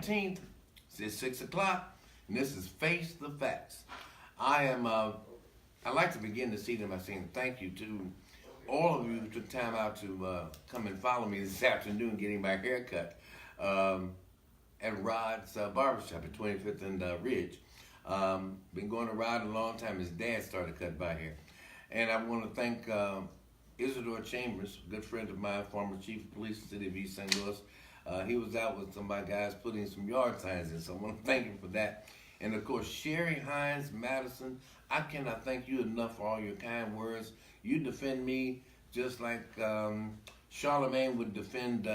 19th. It's 6 o'clock, and this is Face the Facts. I am, I'd like to begin this evening by saying thank you to all of you who took time out to come and follow me this afternoon getting my hair cut at Rod's Barbershop at 25th and Ridge. Been going to Rod a long time. His dad started cutting my hair. And I want to thank Isidore Chambers, a good friend of mine, former chief of police in the city of East St. Louis. He was out with some of my guys putting some yard signs in, so I want to thank him for that. And of course, Sherry Hines Madison, I cannot thank you enough for all your kind words. You defend me just like Charlemagne would defend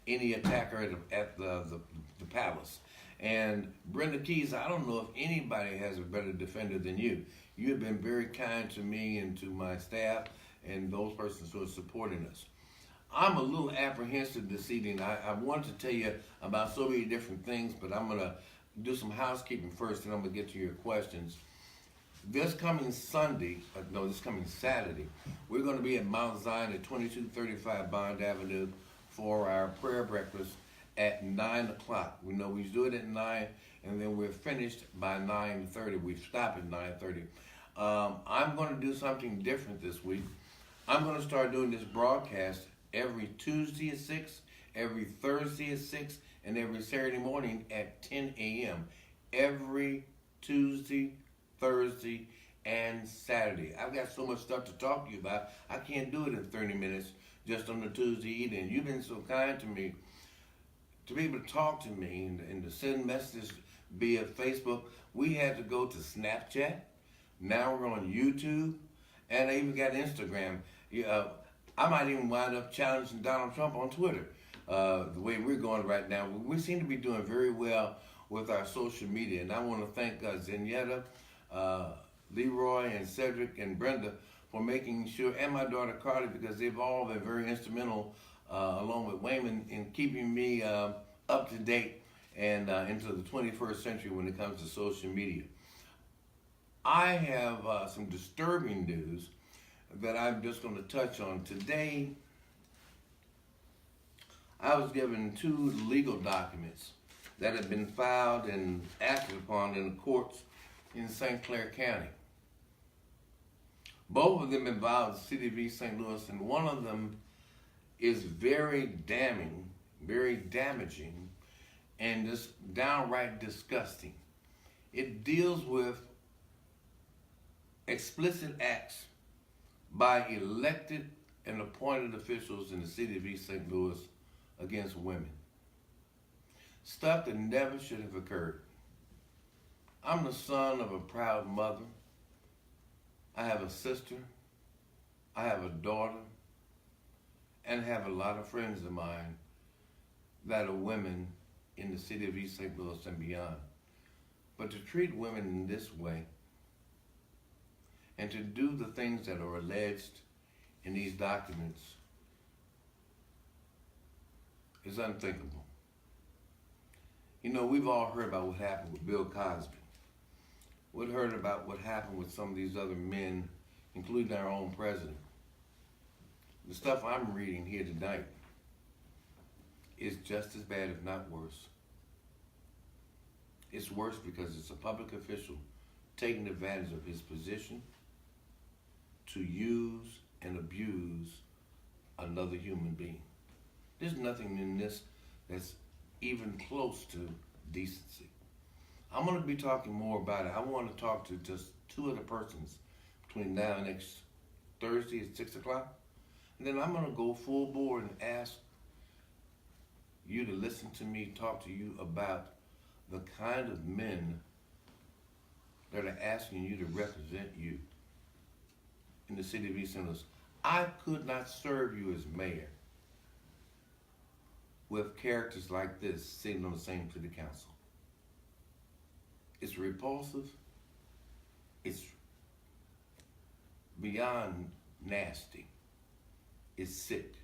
any attacker at the palace. And Brenda Keys, I don't know if anybody has a better defender than you. You have been very kind to me and to my staff and those persons who are supporting us. I'm a little apprehensive this evening. I wanted to tell you about so many different things, but I'm going to do some housekeeping first, and I'm going to get to your questions. This coming Saturday, we're going to be at Mount Zion at 2235 Bond Avenue for our prayer breakfast at 9 o'clock. We know we do it at 9, and then we're finished by 9:30. We stop at 9:30. I'm going to do something different this week. I'm going to start doing this broadcast every Tuesday at 6, every Thursday at 6, and every Saturday morning at 10 a.m. Every Tuesday, Thursday, and Saturday. I've got so much stuff to talk to you about, I can't do it in 30 minutes just on a Tuesday evening. You've been so kind to me to be able to talk to me and to send messages via Facebook. We had to go to Snapchat. Now we're on YouTube, and I even got Instagram. I might even wind up challenging Donald Trump on Twitter. The way we're going right now, we seem to be doing very well with our social media. And I want to thank Zenyatta, Leroy, and Cedric, and Brenda for making sure, and my daughter Carly, because they've all been very instrumental, along with Wayman, in keeping me up to date and into the 21st century when it comes to social media. I have some disturbing news that I'm just going to touch on. Today, I was given 2 legal documents that have been filed and acted upon in the courts in St. Clair County. Both of them involve the city of East St. Louis, and one of them is very damning, very damaging, and just downright disgusting. It deals with explicit acts by elected and appointed officials in the city of East St. Louis against women. Stuff that never should have occurred. I'm the son of a proud mother. I have a sister. I have a daughter. And have a lot of friends of mine that are women in the city of East St. Louis and beyond. But to treat women in this way, and to do the things that are alleged in these documents is unthinkable. You know, we've all heard about what happened with Bill Cosby. We've heard about what happened with some of these other men, including our own president. The stuff I'm reading here tonight is just as bad, if not worse. It's worse because it's a public official taking advantage of his position to use and abuse another human being. There's nothing in this that's even close to decency. I'm going to be talking more about it. I want to talk to just 2 other persons between now and next Thursday at 6 o'clock. And then I'm going to go full bore and ask you to listen to me talk to you about the kind of men that are asking you to represent you in the city of East St. Louis. I could not serve you as mayor with characters like this sitting on the same city council. It's repulsive. It's beyond nasty. It's sick.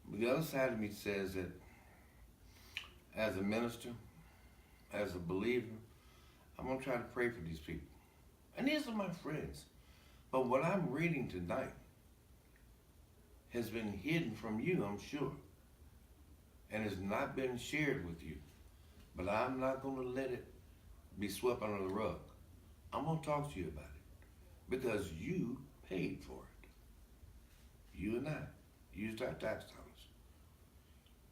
But the other side of me says that as a minister, as a believer, I'm going to try to pray for these people. And these are my friends. But what I'm reading tonight has been hidden from you, I'm sure. and it's not been shared with you. But I'm not going to let it be swept under the rug. I'm going to talk to you about it because you paid for it. You and I used our tax dollars.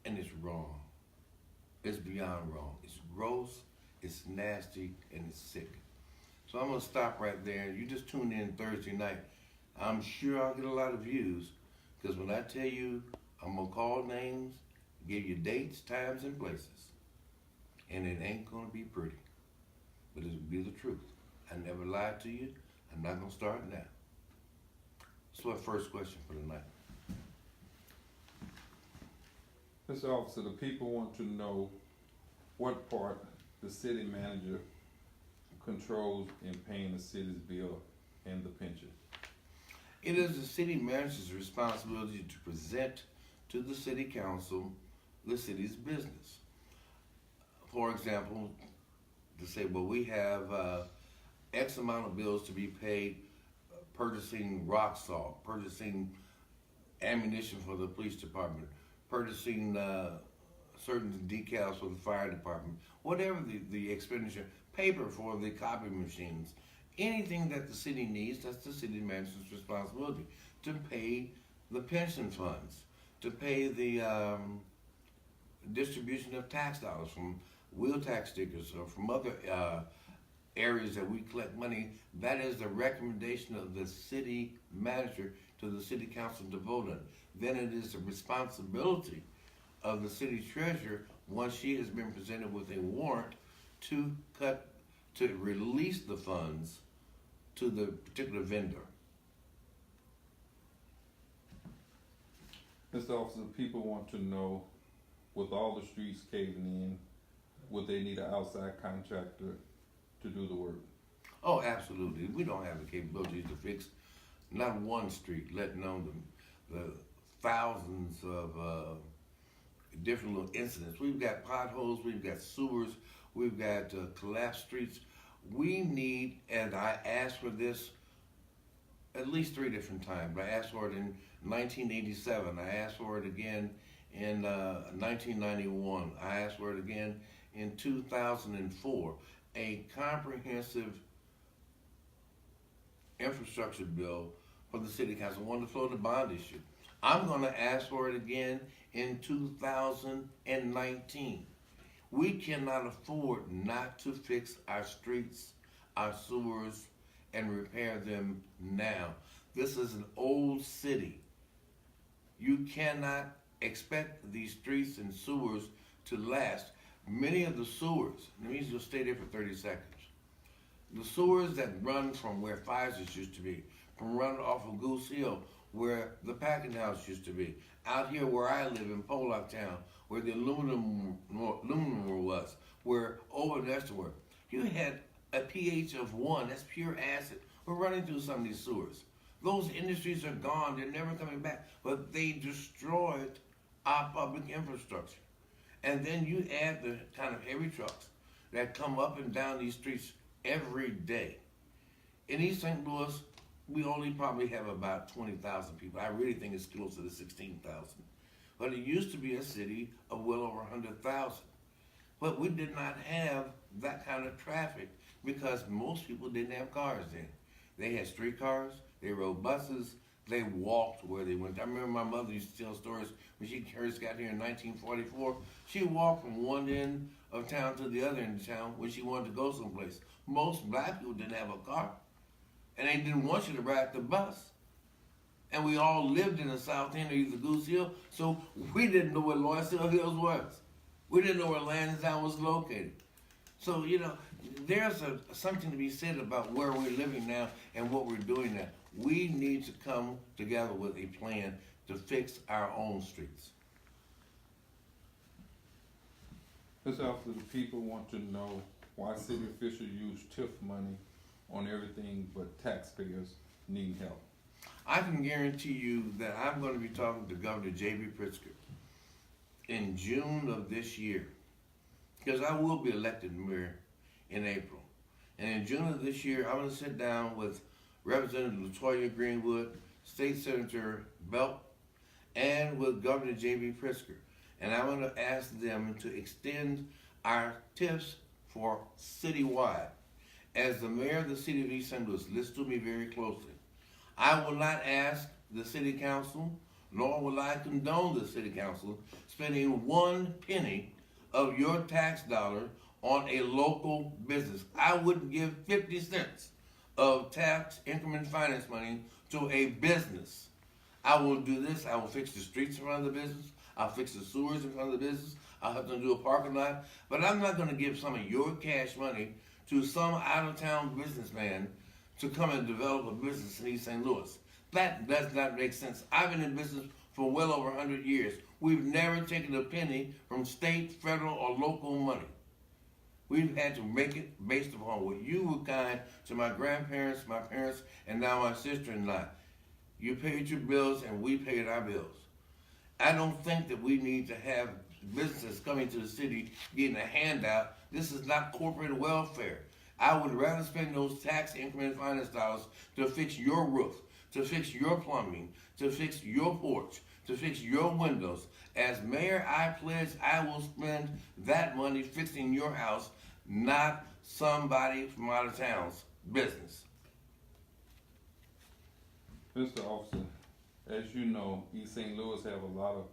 And it's wrong. It's beyond wrong. It's gross, it's nasty, and it's sick. So I'm going to stop right there. You just tuned in Thursday night. I'm sure I'll get a lot of views because when I tell you I'm going to call names, give you dates, times, and places, and it ain't going to be pretty, but it'll be the truth. I never lied to you. I'm not going to start now. So our first question for the night. Mr. Officer, the people want to know what part the city manager controls in paying the city's bill and the pension. It is the city manager's responsibility to present to the city council the city's business. For example, to say, well, we have X amount of bills to be paid, purchasing rock salt, purchasing ammunition for the police department, purchasing certain decals for the fire department, whatever the expenditure, paper for the copy machines, anything that the city needs, that's the city manager's responsibility. To pay the pension funds, to pay the distribution of tax dollars from wheel tax stickers or from other areas that we collect money. That is the recommendation of the city manager to the city council to vote on. Then it is the responsibility of the city treasurer, once she has been presented with a warrant, to release the funds to the particular vendor. Mr. Officer, people want to know, with all the streets caving in, would they need an outside contractor to do the work? Oh, absolutely. We don't have the capabilities to fix not one street, let alone the thousands of different little incidents. We've got potholes, we've got sewers, we've got collapsed streets. We need, and I asked for this at least 3 different times. I asked for it in 1987. I asked for it again in 1991. I asked for it again in 2004. A comprehensive infrastructure bill for the city council, one to float a bond issue. I'm going to ask for it again in 2019. We cannot afford not to fix our streets, our sewers, and repair them now. This is an old city. You cannot expect these streets and sewers to last. Many of the sewers, let me just stay there for 30 seconds. The sewers that run from where Pfizer's used to be, from running off of Goose Hill, where the packing house used to be, out here where I live in Pollock Town, where the aluminum mill was, where over in Estonworth, you had a pH of 1, that's pure acid. We're running through some of these sewers. Those industries are gone, they're never coming back, but they destroyed our public infrastructure. And then you add the kind of heavy trucks that come up and down these streets every day. In East St. Louis, we only probably have about 20,000 people. I really think it's closer to 16,000. But it used to be a city of well over 100,000. But we did not have that kind of traffic because most people didn't have cars then. They had streetcars, they rode buses, they walked where they went. I remember my mother used to tell stories when she first got here in 1944. She walked from one end of town to the other end of town when she wanted to go someplace. Most black people didn't have a car. And they didn't want you to ride the bus. And we all lived in the south end of either Goose Hill, so we didn't know where Loyal Hills was. We didn't know where Lansdowne was located. So, you know, there's something to be said about where we're living now and what we're doing now. We need to come together with a plan to fix our own streets. Mr. Officer, the people want to know why city officials use TIF money on everything but taxpayers needing help. I can guarantee you that I'm going to be talking to Governor J.B. Pritzker in June of this year, because I will be elected mayor in April. And in June of this year, I'm going to sit down with Representative LaToya Greenwood, State Senator Belk, and with Governor J.B. Pritzker. and I want to ask them to extend our tips for citywide. As the mayor of the city of East St. Louis, listen to me very closely. I will not ask the city council, nor will I condone the city council spending 1 penny of your tax dollar on a local business. I wouldn't give 50 cents of tax increment finance money to a business. I will do this. I will fix the streets in front of the business. I'll fix the sewers in front of the business. I'll have them do a parking lot. But I'm not going to give some of your cash money to some out-of-town businessman to come and develop a business in East St. Louis. That does not make sense. I've been in business for well over 100 years. We've never taken a penny from state, federal, or local money. We've had to make it based upon what you were kind to my grandparents, my parents, and now my sister-in-law. You paid your bills and we paid our bills. I don't think that we need to have businesses coming to the city getting a handout. This is not corporate welfare. I would rather spend those tax increment finance dollars to fix your roof, to fix your plumbing, to fix your porch, to fix your windows. As mayor, I pledge I will spend that money fixing your house, not somebody from out of town's business. Mr. Officer, as you know, East St. Louis have a lot of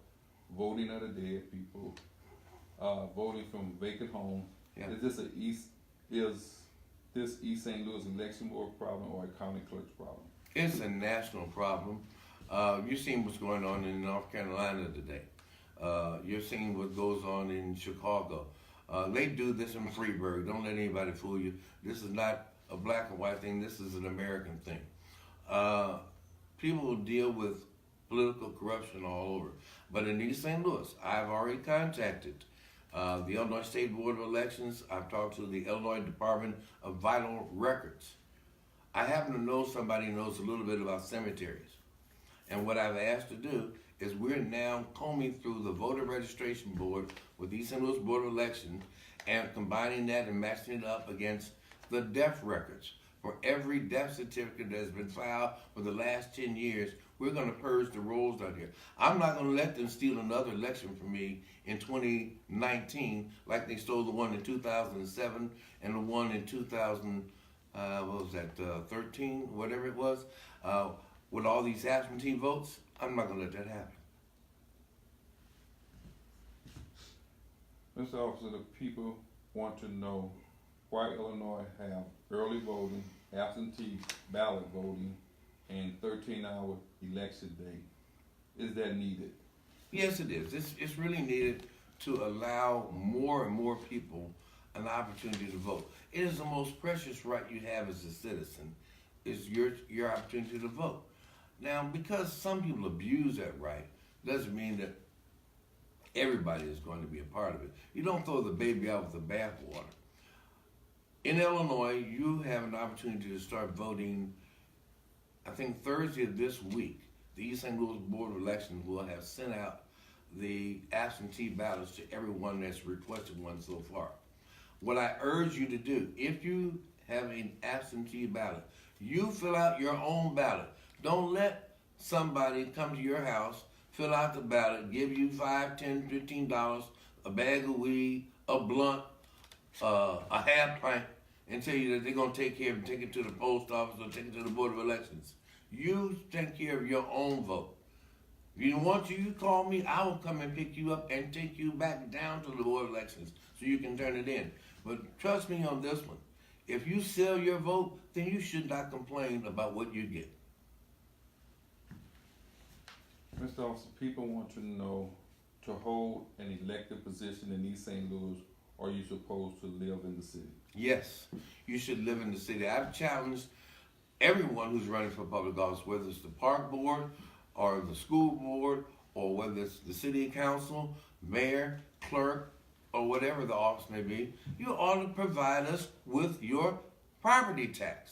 voting of the dead people, voting from vacant homes. Yeah. Is this East St. Louis election board problem or a county clerk's problem? It's a national problem. You've seen what's going on in North Carolina today. You're seeing what goes on in Chicago. They do this in Freeburg. Don't let anybody fool you. This is not a black and white thing. This is an American thing. People deal with political corruption all over. But in East St. Louis, I've already contacted the Illinois State Board of Elections. I've talked to the Illinois Department of Vital Records. I happen to know somebody who knows a little bit about cemeteries. And what I've asked to do is we're now combing through the voter registration board with the East St. Louis Board of Elections and combining that and matching it up against the death records. For every death certificate that has been filed for the last 10 years, we're going to purge the rolls out here. I'm not going to let them steal another election from me in 2019 like they stole the one in 2007 and the one in 13, whatever it was, with all these absentee votes. I'm not going to let that happen. Mr. Officer, the people want to know why Illinois have early voting, absentee ballot voting, and 13-hour election day. Is that needed? Yes, it is. It's really needed to allow more and more people an opportunity to vote. It is the most precious right you have as a citizen, is your opportunity to vote. Now, because some people abuse that right, doesn't mean that everybody is going to be a part of it. You don't throw the baby out with the bathwater. In Illinois, you have an opportunity to start voting, I think Thursday of this week. The East St. Louis Board of Elections will have sent out the absentee ballots to everyone that's requested one so far. What I urge you to do, if you have an absentee ballot, you fill out your own ballot. Don't let somebody come to your house, fill out the ballot, give you $5, $10, $15, a bag of weed, a blunt, a half pint, and tell you that they're going to take care of it, take it to the post office or take it to the Board of Elections. You take care of your own vote. If you want to, you call me. I will come and pick you up and take you back down to the Board of Elections so you can turn it in. But trust me on this one. If you sell your vote, then you should not complain about what you get. Mr. Officer, people want to know, to hold an elected position in East St. Louis, are you supposed to live in the city? Yes, you should live in the city. I've challenged everyone who's running for public office, whether it's the park board or the school board or whether it's the city council, mayor, clerk, or whatever the office may be, you ought to provide us with your property tax.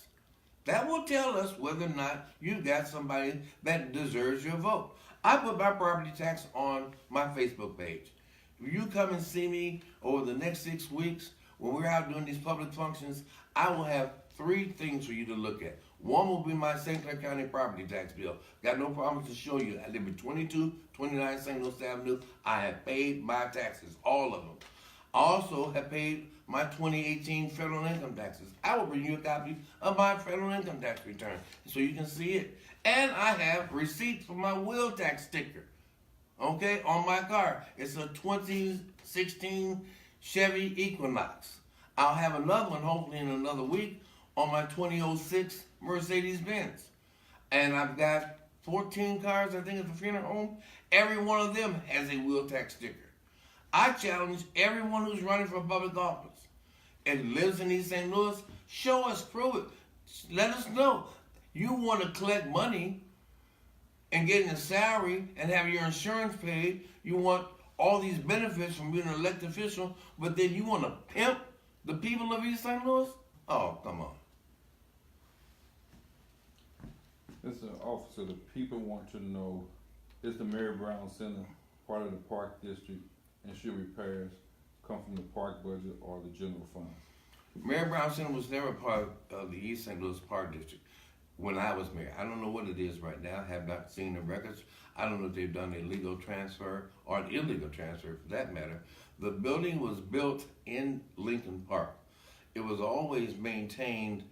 That will tell us whether or not you got somebody that deserves your vote. I put my property tax on my Facebook page. If you come and see me over the next 6 weeks, when we're out doing these public functions, I will have 3 things for you to look at. One will be my St. Clair County property tax bill. Got no problems to show you. I live at 2229 St. Louis Avenue. I have paid my taxes, all of them. I also have paid my 2018 federal income taxes. I will bring you a copy of my federal income tax return so you can see it. And I have receipts for my wheel tax sticker, okay, on my car. It's a 2016 Chevy Equinox. I'll have another one hopefully in another week on my 2006 Mercedes-Benz. And I've got 14 cars, I think, at the funeral home. Every one of them has a wheel tax sticker. I challenge everyone who's running for public office and lives in East St. Louis, show us, prove it. Let us know. You want to collect money and get a salary and have your insurance paid. You want all these benefits from being an elected official, but then you want to pimp the people of East St. Louis? Oh, come on. Mr. Officer, the people want to know, is the Mary Brown Center part of the Park District, and should repairs come from the park budget or the general fund? Mary Brown Center was never part of the East St. Louis Park District when I was mayor. I don't know what it is right now. I have not seen the records. I don't know if they've done a legal transfer or an illegal transfer for that matter. The building was built in Lincoln Park. It was always maintained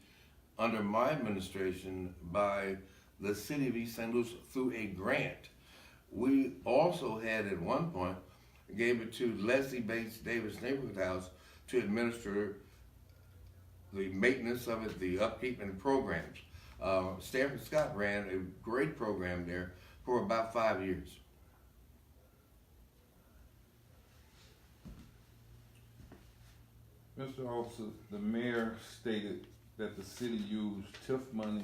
under my administration by the city of East St. Louis through a grant. We also had at one point gave it to Leslie Bates Davis Neighborhood House to administer the maintenance of it, the upkeep and programs. Stanford Scott ran a great program there for about 5 years. Mr. Officer, the mayor stated that the city used TIF money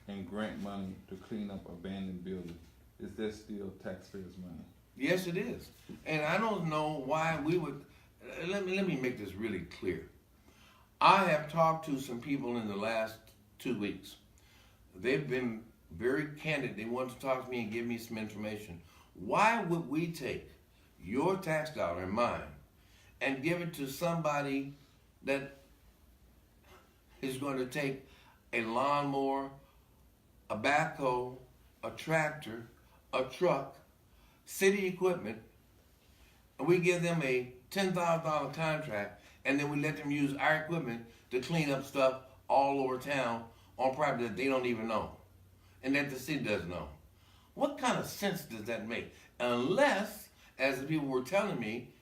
and grant money to clean up abandoned buildings. Is that still taxpayers' money? Yes, it is. And I don't know why we would, let me make this really clear. I have talked to some people in the last 2 weeks. They've been very candid. They want to talk to me and give me some information. Why would we take your tax dollar and mine and give it to somebody that is going to take a lawnmower, a backhoe, a tractor, a truck, city equipment, and we give them a $10,000 contract, and then we let them use our equipment to clean up stuff all over town on property that they don't even own and that the city doesn't own? What kind of sense does that make? Unless, as the people were telling me,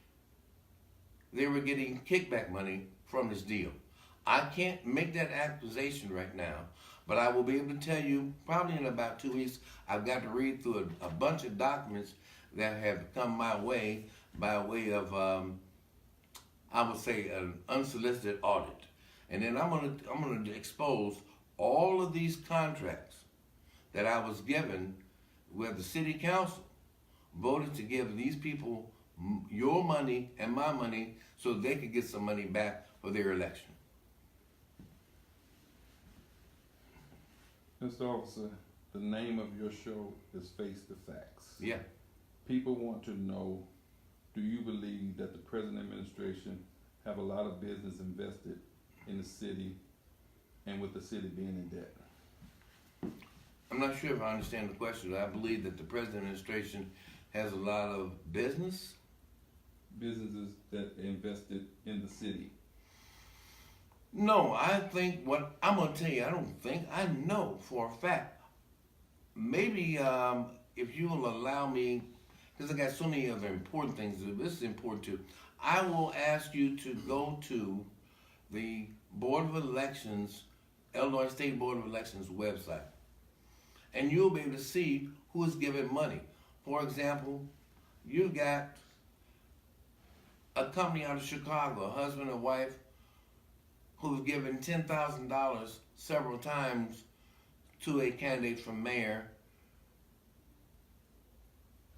they were getting kickback money from this deal. I can't make that accusation right now, but I will be able to tell you probably in about 2 weeks. I've got to read through a bunch of documents that have come my way by way of, I would say, an unsolicited audit. And then I'm gonna expose all of these contracts that I was given where the city council voted to give these people your money and my money so they could get some money back for their election. Mr. Officer, the name of your show is Face the Facts. Yeah. People want to know, do you believe that the present administration have a lot of business invested in the city and with the city being in debt? I'm not sure if I understand the question. I believe that the present administration has a lot of businesses that invested in the city. No, I think what I'm going to tell you, I know for a fact. Maybe if you will allow me, because I got so many other important things to do, this is important too. I will ask you to go to the Board of Elections, Illinois State Board of Elections website, and you'll be able to see who is giving money. For example, you've got a company out of Chicago, a husband and wife, who's given $10,000 several times to a candidate for mayor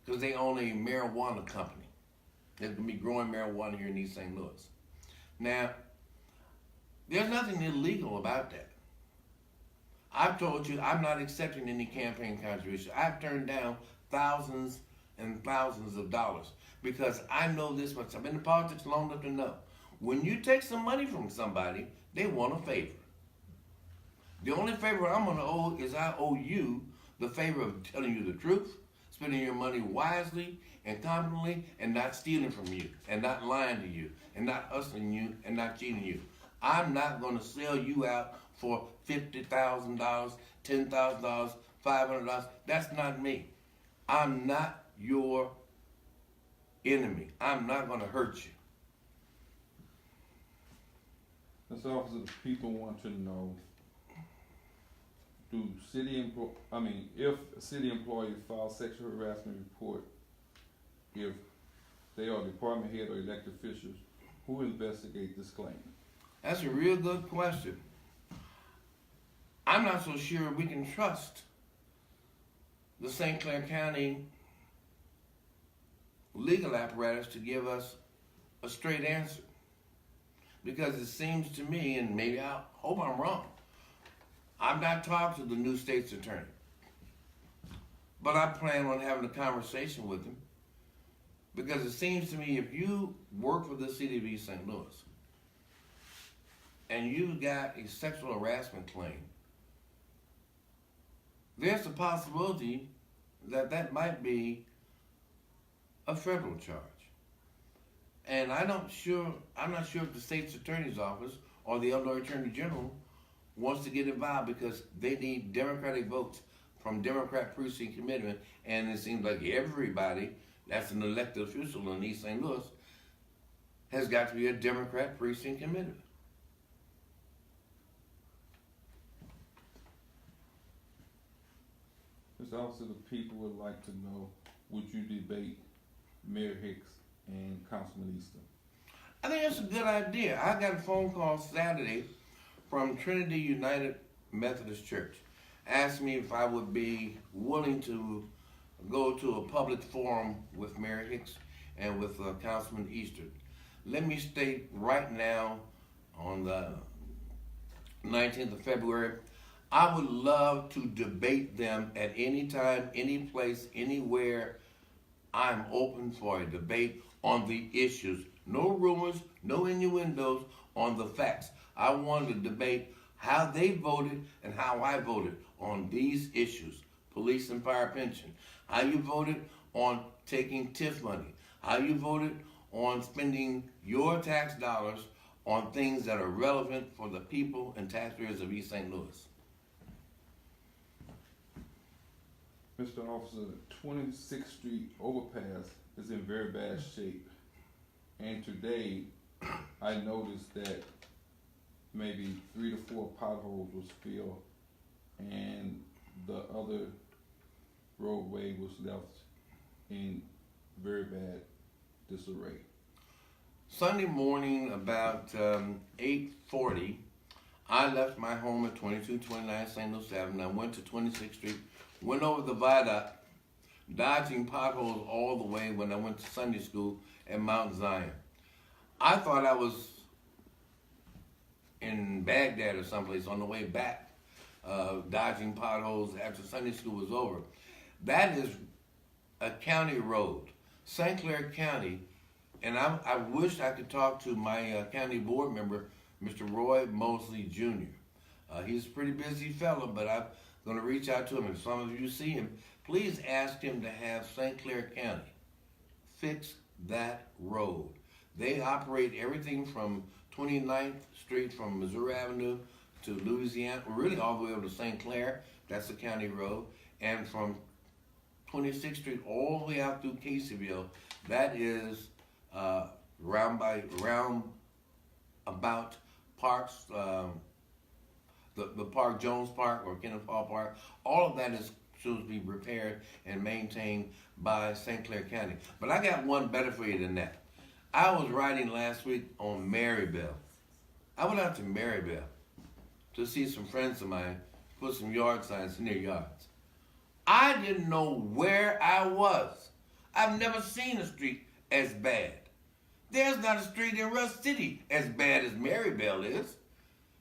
because they own a marijuana company. They're going to be growing marijuana here in East St. Louis. Now, there's nothing illegal about that. I've told you I'm not accepting any campaign contribution. I've turned down thousands and thousands of dollars because I know this much. I've been in politics long enough to know. When you take some money from somebody, they want a favor. The only favor I'm gonna owe is I owe you the favor of telling you the truth, spending your money wisely and competently, and not stealing from you, and not lying to you, and not hustling you, and not cheating you. I'm not gonna sell you out for $50,000, $10,000, $500. That's not me. I'm not your enemy. I'm not gonna hurt you. Mr. Officer, the people want to know, if a city employee files sexual harassment report, if they are department head or elected officials, who investigates this claim? That's a real good question. I'm not so sure we can trust the St. Clair County legal apparatus to give us a straight answer. Because it seems to me, and maybe I hope I'm wrong, I've not talked to the new state's attorney, but I plan on having a conversation with him, because it seems to me if you work for the city of East St. Louis and you got a sexual harassment claim, there's a possibility that that might be a federal charge. And I'm not sure if the state's attorney's office or the Illinois Attorney General wants to get involved, because they need Democratic votes from Democrat precinct committeemen, and it seems like everybody that's an elected official in East St. Louis has got to be a Democrat precinct committeeman. Mr. Officer, the people would like to know, would you debate Mayor Hicks and Councilman Easton? I think that's a good idea. I got a phone call Saturday from Trinity United Methodist Church, asked me if I would be willing to go to a public forum with Mayor Hicks and with Councilman Easton. Let me state right now, on the 19th of February, I would love to debate them at any time, any place, anywhere. I'm open for a debate on the issues. No rumors, no innuendos, on the facts. I want to debate how they voted and how I voted on these issues. Police and fire pension. How you voted on taking TIF money. How you voted on spending your tax dollars on things that are relevant for the people and taxpayers of East St. Louis. Mr. Officer, 26th Street overpass is in very bad shape. And today, I noticed that maybe 3 to 4 potholes was filled and the other roadway was left in very bad disarray. Sunday morning about 8:40, I left my home at 2229 St. Louis Avenue. I went to 26th Street, went over the viaduct, dodging potholes all the way when I went to Sunday school at Mount Zion. I thought I was in Baghdad or someplace on the way back, dodging potholes after Sunday school was over. That is a county road, St. Clair County, and I wish I could talk to my county board member, Mr. Roy Mosley Jr. He's a pretty busy fellow, but I'm going to reach out to him. If some of you see him, please ask him to have St. Clair County fix that road. They operate everything from 29th Street from Missouri Avenue to Louisiana, really all the way over to St. Clair, that's the county road, and from 26th Street all the way out through Caseyville, that is round about parks, the park, Jones Park or Kenneth Hall Park. All of that is supposed to be repaired and maintained by St. Clair County. But I got one better for you than that. I was riding last week on Marybelle. I went out to Marybelle to see some friends of mine put some yard signs in their yards. I didn't know where I was. I've never seen a street as bad. There's not a street in Rush City as bad as Marybelle is.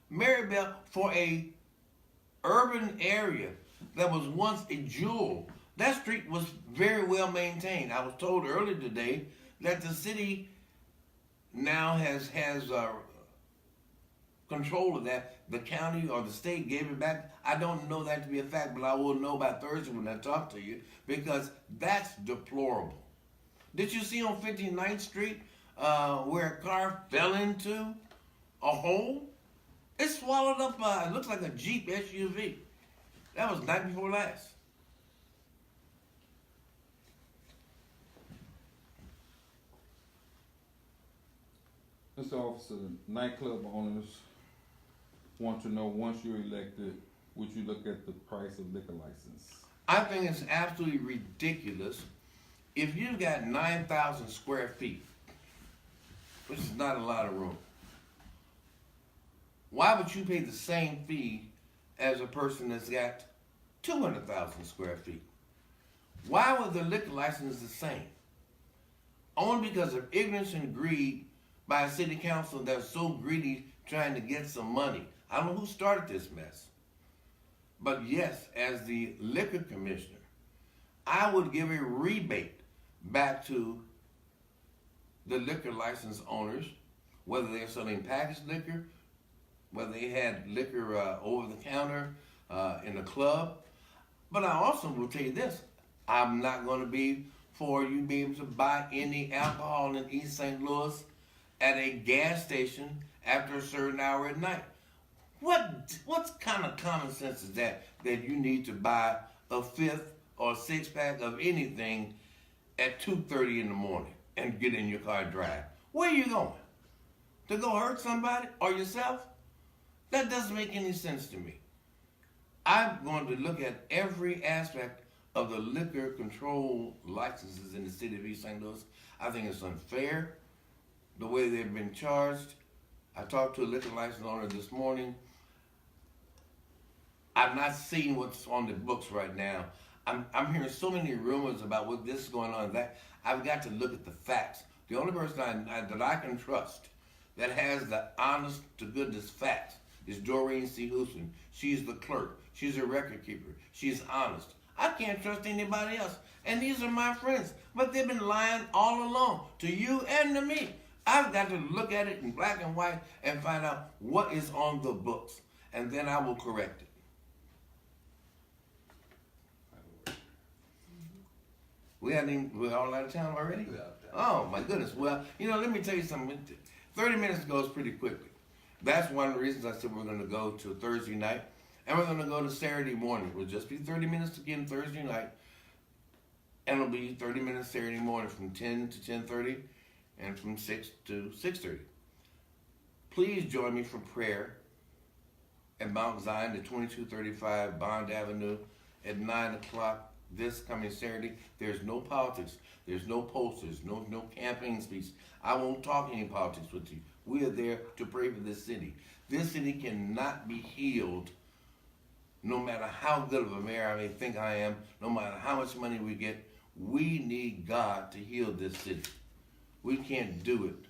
Marybelle, for a urban area that was once a jewel, that street was very well maintained. I was told earlier today that the city now has control of that. The county or the state gave it back. I don't know that to be a fact, but I will know by Thursday when I talk to you, because that's deplorable. Did you see on 59th Street where a car fell into a hole? It swallowed up, it looks like a Jeep SUV. That was night before last. Mr. Officer, nightclub owners want to know, once you're elected, would you look at the price of liquor license? I think it's absolutely ridiculous. If you've got 9,000 square feet, which is not a lot of room, why would you pay the same fee as a person that's got 200,000 square feet? Why would the liquor license the same? Only because of ignorance and greed by a city council that's so greedy trying to get some money. I don't know who started this mess. But yes, as the liquor commissioner, I would give a rebate back to the liquor license owners, whether they're selling packaged liquor, whether they had liquor over the counter in the club. But I also will tell you this, I'm not going to be for you being able to buy any alcohol in East St. Louis at a gas station after a certain hour at night. What kind of common sense is that you need to buy a fifth or six pack of anything at 2:30 in the morning and get in your car and drive? Where are you going? To go hurt somebody or yourself? That doesn't make any sense to me. I'm going to look at every aspect of the liquor control licenses in the city of East St. Louis. I think it's unfair the way they've been charged. I talked to a liquor license owner this morning. I'm not seeing what's on the books right now. I'm hearing so many rumors about what this is going on, that I've got to look at the facts. The only person that I can trust that has the honest to goodness facts is Doreen C. Houston. She's the clerk. She's a record keeper. She's honest. I can't trust anybody else. And these are my friends. But they've been lying all along, to you and to me. I've got to look at it in black and white and find out what is on the books. And then I will correct it. We're all out of town already? Oh my goodness. Well, let me tell you something. 30 minutes goes pretty quickly. That's one of the reasons I said we're going to go to Thursday night. And we're going to go to Saturday morning. It'll just be 30 minutes again Thursday night. And it'll be 30 minutes Saturday morning from 10 to 10:30 and from 6 to 6:30. Please join me for prayer at Mount Zion at 2235 Bond Avenue at 9 o'clock this coming Saturday. There's no politics. There's no posters, no campaign speech. I won't talk any politics with you. We are there to pray for this city. This city cannot be healed no matter how good of a mayor I may think I am, no matter how much money we get. We need God to heal this city. We can't do it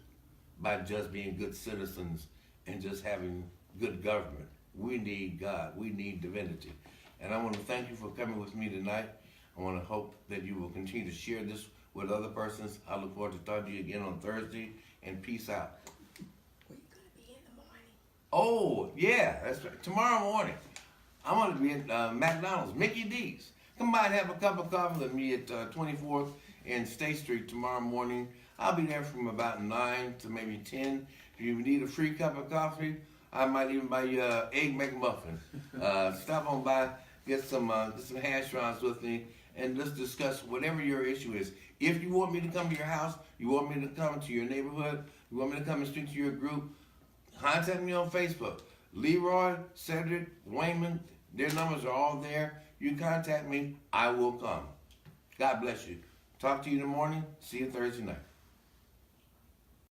by just being good citizens and just having good government. We need God. We need divinity. And I want to thank you for coming with me tonight. I want to hope that you will continue to share this with other persons. I look forward to talking to you again on Thursday, and peace out. Were you going to be in the morning? Oh, yeah, that's right. Tomorrow morning, I'm going to be at McDonald's, Mickey D's. Come by and have a cup of coffee with me at 24th and State Street tomorrow morning. I'll be there from about 9 to maybe 10. If you need a free cup of coffee, I might even buy you an egg McMuffin. Stop on by, get some hash browns with me, and let's discuss whatever your issue is. If you want me to come to your house, you want me to come to your neighborhood, you want me to come and speak to your group, contact me on Facebook. Leroy, Cedric, Wayman, their numbers are all there. You contact me, I will come. God bless you. Talk to you in the morning. See you Thursday night.